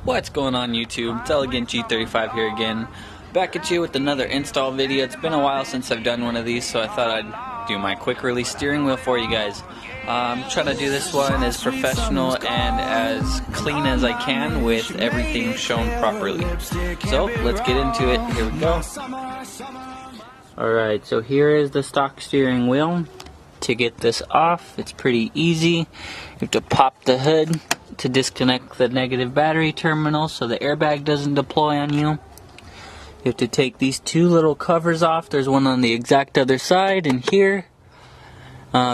What's going on YouTube? It's Elegant G35 here again. Back at you with another install video. It's been a while since I've done one of these, so I thought I'd do my quick release steering wheel for you guys. I'm trying to do this one as professional and as clean as I can with everything shown properly. So let's get into it. Here we go. Alright, so here is the stock steering wheel. To get this off, it's pretty easy. You have to pop the hood to disconnect the negative battery terminal so the airbag doesn't deploy on you. You have to take these two little covers off. There's one on the exact other side and here.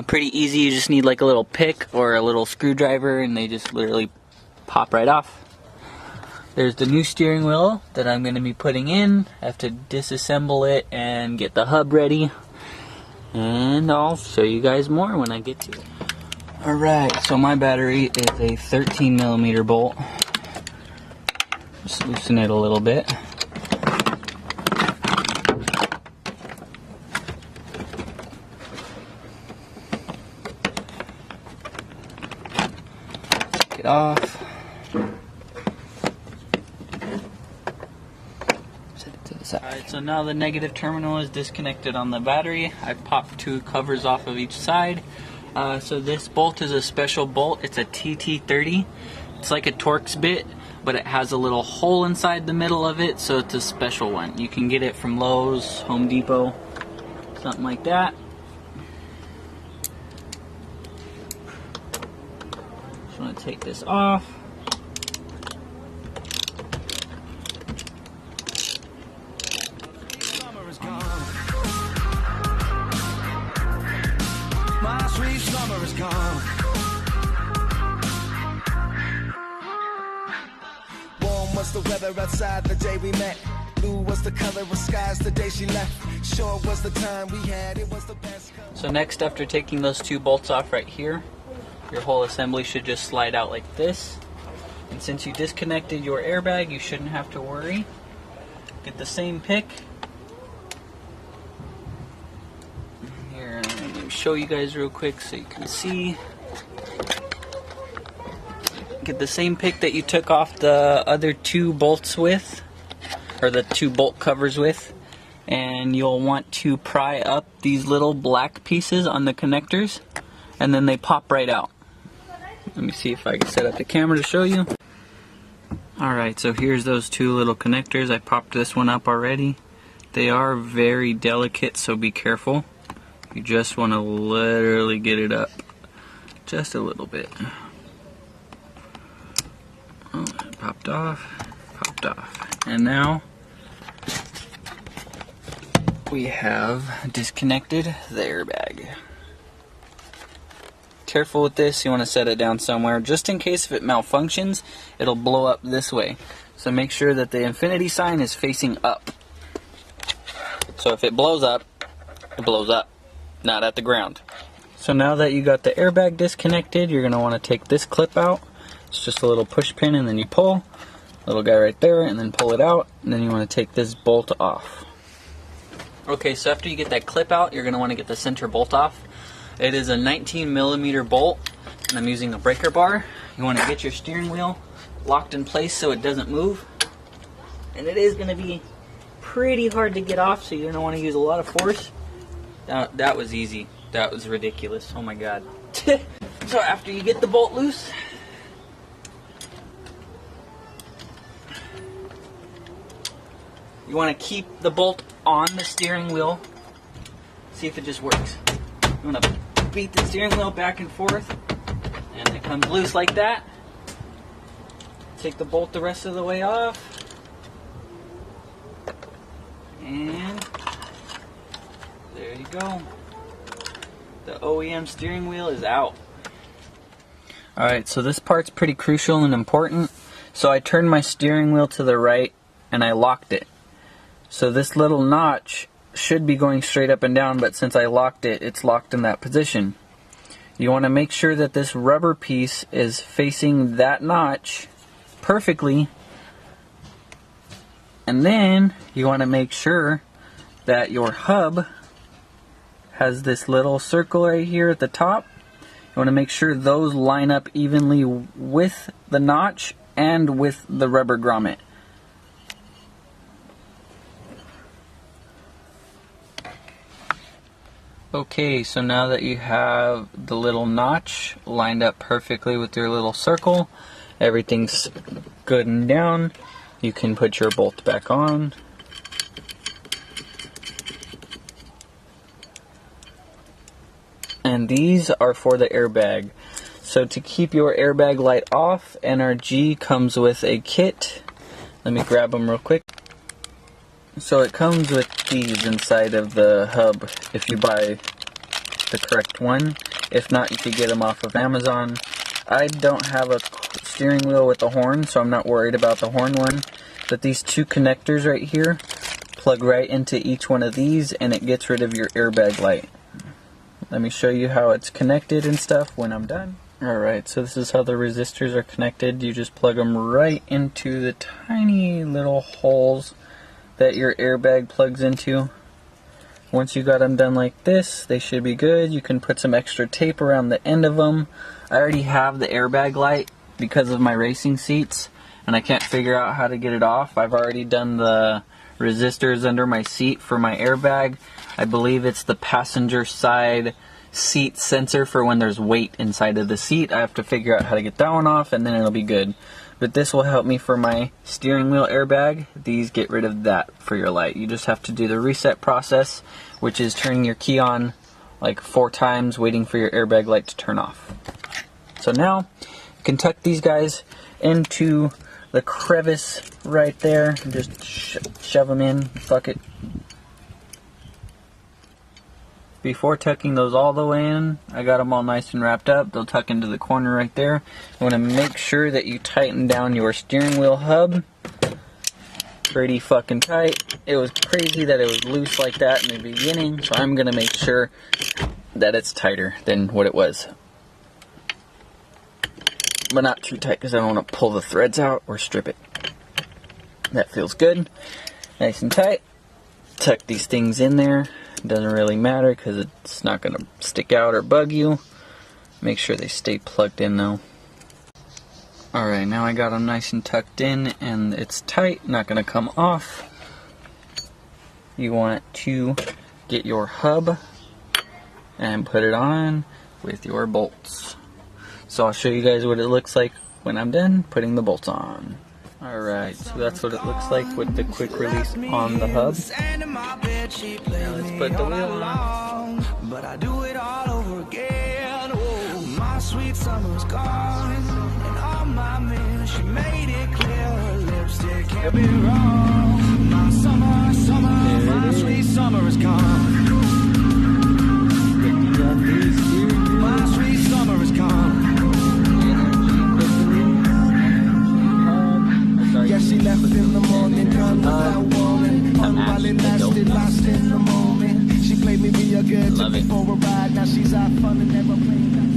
Pretty easy. You just need like a little pick or a little screwdriver and they just literally pop right off. There's the new steering wheel that I'm going to be putting in. I have to disassemble it and get the hub ready. And I'll show you guys more when I get to it. Alright, so my battery is a 13mm bolt. Just loosen it a little bit. Take it off. Set it to the side. Alright, so now the negative terminal is disconnected on the battery. I popped two covers off of each side. So this bolt is a special bolt. It's a TT30. It's like a Torx bit, but it has a little hole inside the middle of it, so it's a special one. You can get it from Lowe's, Home Depot, something like that. Just want to take this off. My sweet summer is gone. Warm was the weather outside the day we met. Blue was the color of skies the day she left. Short was the time we had. It was the best. So next, after taking those two bolts off right here, your whole assembly should just slide out like this. And since you disconnected your airbag, you shouldn't have to worry. Get the same pick. Show you guys real quick so you can see. Get the same pick that you took off the other two bolts with, or the two bolt covers with, and you'll want to pry up these little black pieces on the connectors and then they pop right out. Let me see if I can set up the camera to show you. Alright, so here's those two little connectors. I popped this one up already. They are very delicate, so be careful. You just want to literally get it up just a little bit. Oh, it popped off. And now we have disconnected the airbag. Careful with this, you want to set it down somewhere. Just in case if it malfunctions, it'll blow up this way. So make sure that the Infiniti sign is facing up. So if it blows up, it blows up. Not at the ground. So now that you got the airbag disconnected, you're going to want to take this clip out. It's just a little push pin and then you pull. Little guy right there and then pull it out. And then you want to take this bolt off. Okay, so after you get that clip out, you're going to want to get the center bolt off. It is a 19mm bolt and I'm using a breaker bar. You want to get your steering wheel locked in place so it doesn't move. And it is going to be pretty hard to get off, so you're going to want to use a lot of force. That was easy. That was ridiculous. Oh my god. So after you get the bolt loose, you want to keep the bolt on the steering wheel. See if it just works. You want to beat the steering wheel back and forth and it comes loose like that. Take the bolt the rest of the way off. And there you go. The OEM steering wheel is out. Alright, so this part's pretty crucial and important. So I turned my steering wheel to the right and I locked it. So this little notch should be going straight up and down, but since I locked it, it's locked in that position. You want to make sure that this rubber piece is facing that notch perfectly. And then you want to make sure that your hub has this little circle right here at the top. You want to make sure those line up evenly with the notch and with the rubber grommet. Okay, so now that you have the little notch lined up perfectly with your little circle, everything's good and down, you can put your bolt back on. And these are for the airbag. So to keep your airbag light off, NRG comes with a kit. Let me grab them real quick. So it comes with these inside of the hub if you buy the correct one. If not, you could get them off of Amazon. I don't have a steering wheel with a horn, so I'm not worried about the horn one. But these two connectors right here plug right into each one of these, and it gets rid of your airbag light. Let me show you how it's connected and stuff when I'm done. Alright, so this is how the resistors are connected. You just plug them right into the tiny little holes that your airbag plugs into. Once you got them done like this, they should be good. You can put some extra tape around the end of them. I already have the airbag light because of my racing seats, and I can't figure out how to get it off. I've already done the resistors under my seat for my airbag. I believe it's the passenger side seat sensor for when there's weight inside of the seat. I have to figure out how to get that one off, and then it'll be good. But this will help me for my steering wheel airbag. These get rid of that for your light. You just have to do the reset process, which is turning your key on like 4 times, waiting for your airbag light to turn off. So now you can tuck these guys into the crevice right there and just shove them in. Fuck it. Before tucking those all the way in, I got them all nice and wrapped up. They'll tuck into the corner right there. You want to make sure that you tighten down your steering wheel hub pretty fucking tight. It was crazy that it was loose like that in the beginning, so I'm going to make sure that it's tighter than what it was. But not too tight because I don't want to pull the threads out or strip it. That feels good. Nice and tight. Tuck these things in there. Doesn't really matter because it's not going to stick out or bug you. Make sure they stay plugged in though. Alright, now I got them nice and tucked in and it's tight, not going to come off. You want to get your hub and put it on with your bolts. So I'll show you guys what it looks like when I'm done putting the bolts on. Alright, so that's what it looks like with the quick release on the hub. Now let's put the wheel on. But I do it all over again. Oh, my sweet summer's gone. And all my men, she made it clear her lipstick can't be wrong. My sweet summer is gone. My sweet summer is gone. Yeah, she left in the morning, gone without warning. Unwilling, lasted, lost in the moment. She played me be a good, took me for a ride. Now she's out fun and never playing.